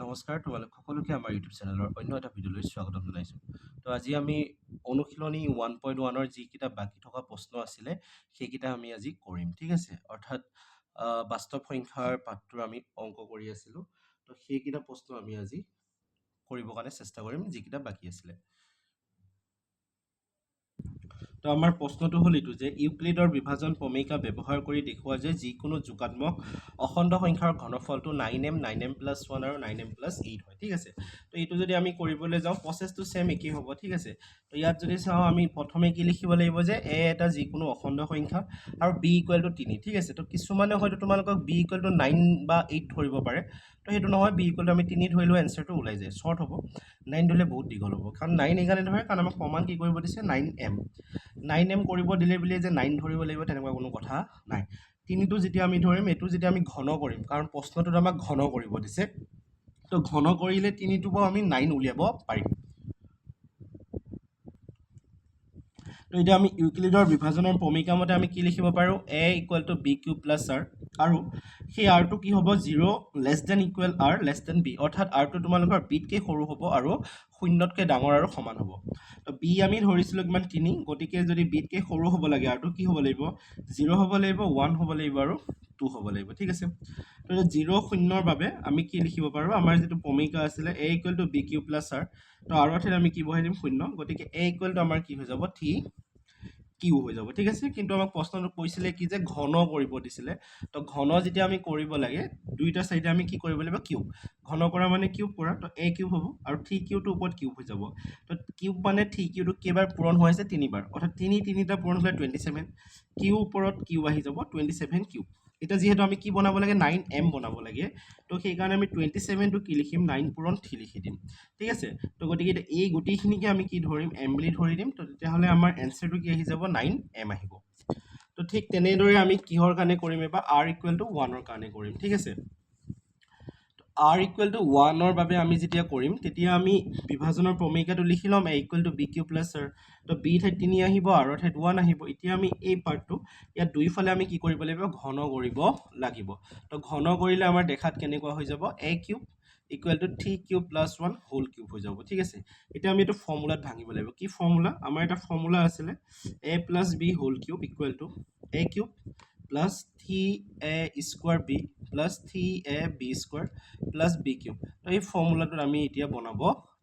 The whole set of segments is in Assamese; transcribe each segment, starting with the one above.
নমস্কাৰ, তোমালোক সকলোকে আমাৰ ইউটিউব চেনেলৰ অন্য এটা ভিডিঅ'লৈ স্বাগতম জনাইছোঁ। তো আজি আমি অনুশীলনী 1.1ৰ যিকেইটা বাকী থকা প্ৰশ্ন আছিলে সেইকেইটা আমি আজি কৰিম, ঠিক আছে। অৰ্থাৎ বাস্তৱ সংখ্যাৰ পাঠটোৰ আমি অংক কৰি আছিলোঁ। তো সেইকেইটা প্ৰশ্ন আমি আজি কৰিবৰ কাৰণে চেষ্টা কৰিম যিকেইটা বাকী আছিলে। তো আমাৰ প্ৰশ্নটো হ'ল এইটো যে ইউক্লিডৰ বিভাজন প্ৰমেয়িকা ব্যৱহাৰ কৰি দেখুওৱা যে যিকোনো যোগাত্মক অখণ্ড সংখ্যাৰ ঘনফলটো 9m 9m + 1 আৰু 9m + 8 হয়, ঠিক আছে। তো এইটো যদি আমি কৰিবলৈ যাওঁ প্ৰচেছটো সেম একেই হ'ব, ঠিক আছে। তো ইয়াত যদি চাওঁ আমি প্ৰথমে কি লিখিব লাগিব যে a এটা যিকোনো অখণ্ড সংখ্যা আৰু b = 3, ঠিক আছে। তো কিছুমানে হয়তো তোমালোকক b = 9 বা 8 ধৰিব পাৰে। তো সেইটো নহয়, b = আমি 3 ধৰিলেও এনচাৰটো ওলাই যায়, শ্বৰ্ট হ'ব। 9 ধৰিলে বহুত দীঘল হ'ব, কাৰণ 9 এইকাৰণে ধৰে কাৰণ আমাক প্ৰমাণ কি কৰিব দিছে 9m। 9m কৰিব দিলে বুলি যে 9 ধৰিব লাগিব তেনেকুৱা কোনো কথা নাই। 3টো যেতিয়া আমি ধৰিম, এইটো যেতিয়া আমি ঘন কৰিম, কাৰণ প্ৰশ্নটোত আমাক ঘন কৰিব দিছে, তো ঘন কৰিলে 3টো পৰা আমি 9 উলিয়াব পাৰিম। তো এতিয়া আমি ইউক্লিডৰ বিভাজনৰ প্ৰমেয়িকা মতে আমি কি লিখিব পাৰোঁ, a = b³ + r, আৰু সেই rটো কি হ'ব 0 <= r <= b, অৰ্থাৎ rটো তোমালোকৰ bতকৈ সৰু হ'ব আৰু শূন্যতকৈ ডাঙৰ আৰু সমান হ'ব। তো b আমি ধৰিছিলোঁ কিমান 3, গতিকে যদি bতকৈ সৰু হ'ব লাগে rটো কি হ'ব লাগিব 0 হ'ব লাগিব, 1 হ'ব লাগিব আৰু 2 হ'ব লাগিব, ঠিক আছে। তো 0 0ৰ বাবে আমি কি লিখিব পাৰোঁ, আমাৰ যিটো প্ৰমেয়িকা আছিলে a = b³ + r, তো r ঠাইত আমি কি বহাই দিম 0, গতিকে a = আমাৰ কি হৈ যাব কিউ হৈ যাব, ঠিক আছে। কিন্তু আমাক প্ৰশ্নটো কৈছিলে কি যে ঘন কৰিব দিছিলে। তো ঘন যেতিয়া আমি কৰিব লাগে দুইটা চাইডে আমি কি কৰিব লাগিব কিউব, ঘন কৰা মানে কিউব কৰা, তো a³ হ'ব আৰু 3q টোৰ ওপৰত কিউব হৈ যাব। তো কিউব মানে 3q টো কেইবাৰ পূৰণ হৈ আছে 3বাৰ, অৰ্থাৎ 3টা পূৰণ হ'লে 27, কিউ ওপৰত কিউব আহি যাব 27 কিউব। এতিয়া যিহেতু আমি কি বনাব লাগে 9m বনাব লাগে, তো সেইকাৰণে আমি 27টো কি লিখিম 9 পূৰণ 3 লিখি দিম, ঠিক আছে। তো গতিকে এই গোটেইখিনিকে আমি কি ধৰিম m বুলি ধৰি দিম। তো তেতিয়াহ'লে আমাৰ এনচাৰটো কি আহি যাব 9m আহিব। তো ঠিক তেনেদৰে আমি কিহৰ কাৰণে কৰিম, এবাৰ r = 1ৰ কাৰণে কৰিম, ঠিক আছে। r = 1ৰ বাবে আমি যেতিয়া কৰিম তেতিয়া আমি বিভাজনৰ প্ৰমেয়িকাটো লিখি ল'ম a = b³ + r, তো b ঠাইত 3 আহিব, r ঠাইত 1 আহিব। এতিয়া আমি এই পাৰ্টটো ইয়াত দুইফালে আমি কি কৰিব লাগিব ঘন কৰিব লাগিব। তো ঘন কৰিলে আমাৰ দেখাত কেনেকুৱা হৈ যাব a³ = 3q + 1 হোল কিউব হৈ যাব, ঠিক আছে। এতিয়া আমি এইটো ফৰ্মুলাত ভাঙিব লাগিব। কি ফৰ্মুলা, আমাৰ এটা ফৰ্মুলা আছিলে a + b whole cube = a³ + 3a² b + 3ab² + b³। তো এই ফৰ্মুলাটোত আমি এতিয়া বনাব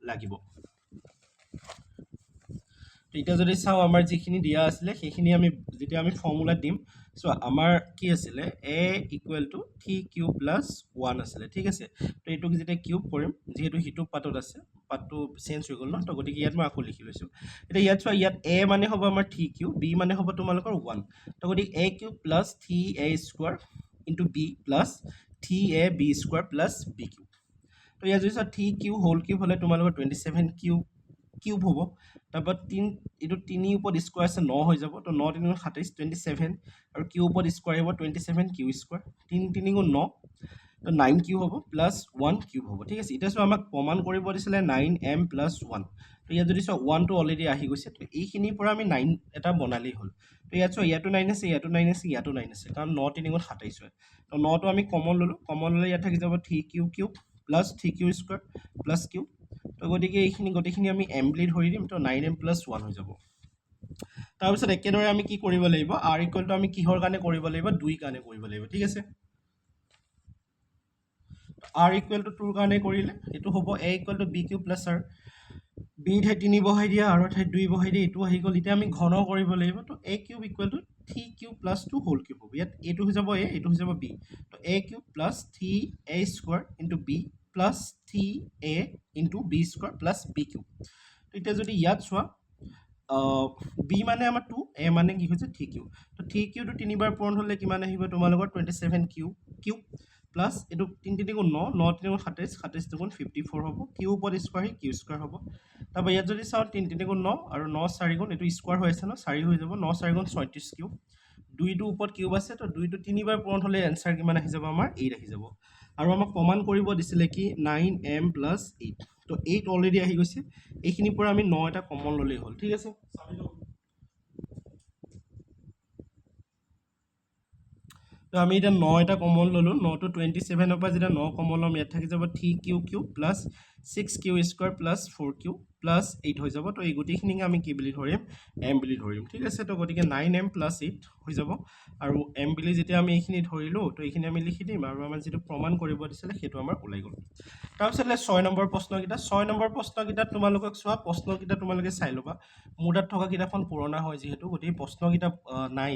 লাগিব। তো এতিয়া যদি চাওঁ আমাৰ যিখিনি দিয়া আছিলে সেইখিনি আমি যেতিয়া আমি ফৰ্মুলাত দিম, চোৱা আমাৰ কি আছিলে a = 3q + 1 আছিলে, ঠিক আছে। তো এইটোক যেতিয়া কিউব কৰিম, যিহেতু সিটো পাৰ্টত আছে, পাৰ্টটো চেঞ্জ হৈ গ'ল ন, তো গতিকে ইয়াত মই আকৌ লিখি লৈছোঁ। এতিয়া ইয়াত চোৱা, ইয়াত a মানে হ'ব আমাৰ 3q, b মানে হ'ব তোমালোকৰ 1, তো গতিকে a³ + 3a² * b + 3ab² + b³। তো ইয়াত যদি চোৱা 3q হোল কিউব হ'লে তোমালোকৰ 27 কিউব হ'ব। তাৰপৰা এইটো 3 ওপৰত স্কোৱাৰ আছে 9 হৈ যাব, তো 9 × 3 = 27, 27 আৰু কিউ ওপৰত স্কোৱাৰ আহিব 27q², 3 × 3 = 9, তো 9q হ'ব + 1 কিউব হ'ব, ঠিক আছে। এতিয়া চোৱা আমাক প্ৰমাণ কৰিব দিছিলে 9m + 1, তো ইয়াত যদি চোৱা 1টো অলৰেডি আহি গৈছে, তো এইখিনিৰ পৰা আমি 9 এটা বনালেই হ'ল। তো ইয়াত চোৱা ইয়াতো 9 আছে, ইয়াতো 9 আছে, ইয়াতো 9 আছে, কাৰণ 9 × 3 = 27 হয়। তো 9টো আমি কমন ল'লোঁ, কমন ল'লে ইয়াত থাকি যাব 3q³ + 3q² + q। তো গতিকে এইখিনি গোটেইখিনি আমি m বুলি ধৰি দিম, তো 9m + 1 হৈ যাব। তাৰপিছত একেদৰে আমি কি কৰিব লাগিব, r = আমি কিহৰ কাৰণে কৰিব লাগিব 2 কাৰণে কৰিব লাগিব, ঠিক আছে। r = 2 কাৰণে কৰিলে এইটো হ'ব a = b³ + r, b ঠাইত 3 বহাই দিয়া, r ঠাইত 2 বহাই দিয়া, এইটো আহি গ'ল। এতিয়া আমি ঘন কৰিব লাগিব, তো a³ = 3q + 2 হোল কিউব হ'ব। ইয়াত এইটো হৈ যাব a, এইটো হৈ যাব b, তো a³ + 3a² * b + 3a * b² + b³। তো এতিয়া যদি ইয়াত চোৱা b মানে আমাৰ 2, a মানে কি হৈছে 3q, তো 3q টো 3বাৰ পূৰণ হ'লে কিমান আহিব তোমালোকৰ 27q³ প্লাছ এইটো 3 × 3 = 9, 9 × 3 = 27, 27 × 2 = 54 হ'ব, কিউ ওপৰত স্কোৱাৰ আহি q² হ'ব। তাৰপৰা ইয়াত যদি চাওঁ 3 × 3 = 9 আৰু 9 × 4 = এইটো স্কোৱাৰ হৈ আছে ন, 4 হৈ যাব, 9 × 4 = 36 কিউব, 2টো ওপৰত কিউব আছে, তো 2টো 3বাৰ পূৰণ হ'লে এনচাৰ কিমান আহি যাব আমাৰ 8 আহি যাব। আৰু আমাক প্ৰমাণ কৰিব দিছিলে কি 9m + 8, তো 8 অলৰেডি আহি গৈছে, এইখিনিৰ পৰা আমি 9 এটা কমন ল'লেই হ'ল, ঠিক আছে। তো তো আমি এতিয়া 9 এটা কমন ল'লোঁ 9 টো 27 পৰা যেতিয়া 9 কমন ল'ম ইয়াত থাকি যাব 3q³ plus 6q² plus 4q plus 8 হৈ যাব তো এই গোটেইখিনিকে আমি কি বুলি ধৰিম m বুলি ধৰিম ঠিক আছে তো গতিকে 9m প্লাছ 8 হৈ যাব আৰু m বুলি যেতিয়া আমি এইখিনি ধৰিলোঁ তো এইখিনি আমি লিখি দিম আৰু আমাৰ যিটো প্ৰমাণ কৰিব দিছিলে সেইটো আমাৰ ওলাই গ'ল তাৰপিছত 6 নম্বৰ প্ৰশ্নকেইটা 6 নম্বৰ প্ৰশ্নকেইটাত তোমালোকক চোৱা প্ৰশ্নকেইটা তোমালোকে চাই ল'বা মোৰ তাত থকা কিতাপখন পুৰণা হয় যিহেতু গোটেই প্ৰশ্নকেইটা নাই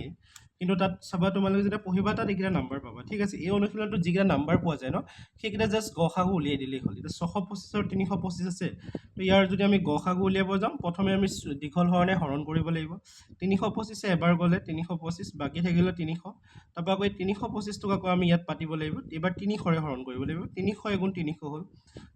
কিন্তু তাত চাবা তোমালোকে যেতিয়া পঢ়িবা তাত এইকেইটা নাম্বাৰ পাবা ঠিক আছে এই অনুশীলনটোত যিকেইটা নাম্বাৰ পোৱা যায় ন সেইকেইটা জাষ্ট গসাগু উলিয়াই দিলেই হ'ল এতিয়া 625 325 আছে তো ইয়াৰ যদি আমি গসাগু উলিয়াব যাম প্ৰথমে আমি দীঘল হৰণে হৰণ কৰিব লাগিব 325 এবাৰ গ'লে 325 বাকী থাকিলে 300 তাৰপৰা আকৌ 325 টকা আকৌ আমি ইয়াত পাতিব লাগিব এবাৰ 300ৰে হৰণ কৰিব লাগিব 300 গুণ 300 হ'ল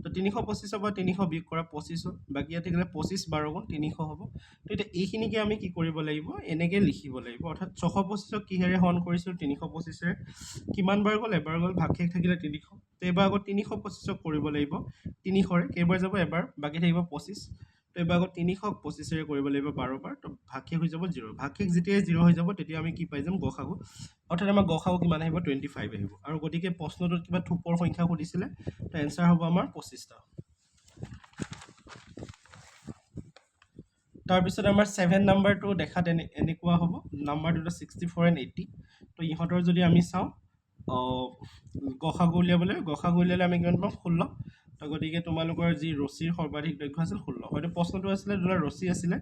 তো 325 পৰা 300 বিয়োগ কৰা 25 হ'ল বাকী ইয়াত থাকিলে 25 12 গুণ 300 হ'ব তো এতিয়া এইখিনিকে আমি কি কৰিব লাগিব এনেকৈ লিখিব লাগিব অৰ্থাৎ 625 কিহেৰে হৰণ কৰিছিলোঁ 325ৰে কিমান বাৰ গ'ল এবাৰ গ'ল ভাগশেষ থাকিলে 300 তো এবাৰ আকৌ 325 কৰিব লাগিব 300ৰে কেইবাৰ যাব এবাৰ বাকী থাকিব 25 তো এবাৰ আকৌ 325ৰে কৰিব লাগিব 12 বাৰ তো ভাগশেষ হৈ যাব 0 ভাগশেষ যেতিয়াই 0 হৈ যাব তেতিয়া আমি কি পাই যাম গসাগু অৰ্থাৎ আমাৰ গসাগু কিমান আহিব 25 আহিব আৰু গতিকে প্ৰশ্নটোত কিবা থোপৰ সংখ্যা সুধিছিলে তো এনসাৰ হ'ব আমাৰ 25টা তাৰপিছত আমাৰ 7 নাম্বাৰটো দেখাত এনেকুৱা হ'ব নাম্বাৰটো 64 and 80 তো ইহঁতৰ যদি আমি চাওঁ গসাগু উলিয়ালে আমি কিমান পাম 16 তো গতিকে তোমালোকৰ যি ৰছীৰ সৰ্বাধিক দৈৰ্ঘ্য আছিল 16 হয়তো প্ৰশ্নটো আছিলে দুটা ৰছী আছিলে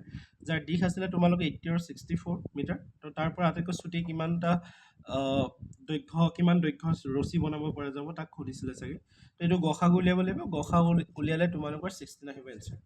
যাৰ দিশ আছিলে তোমালোকে 80 আৰু 64 মিটাৰ তো তাৰ পৰা আটাইতকৈ চুটি কিমানটা কিমান দৈৰ্ঘ্য ৰছী বনাব পৰা যাব তাক সুধিছিলে চাগে তো এইটো গসাগু উলিয়াব লাগিব গসাগু উলিয়ালে তোমালোকৰ 16 আহিব এনসাৰ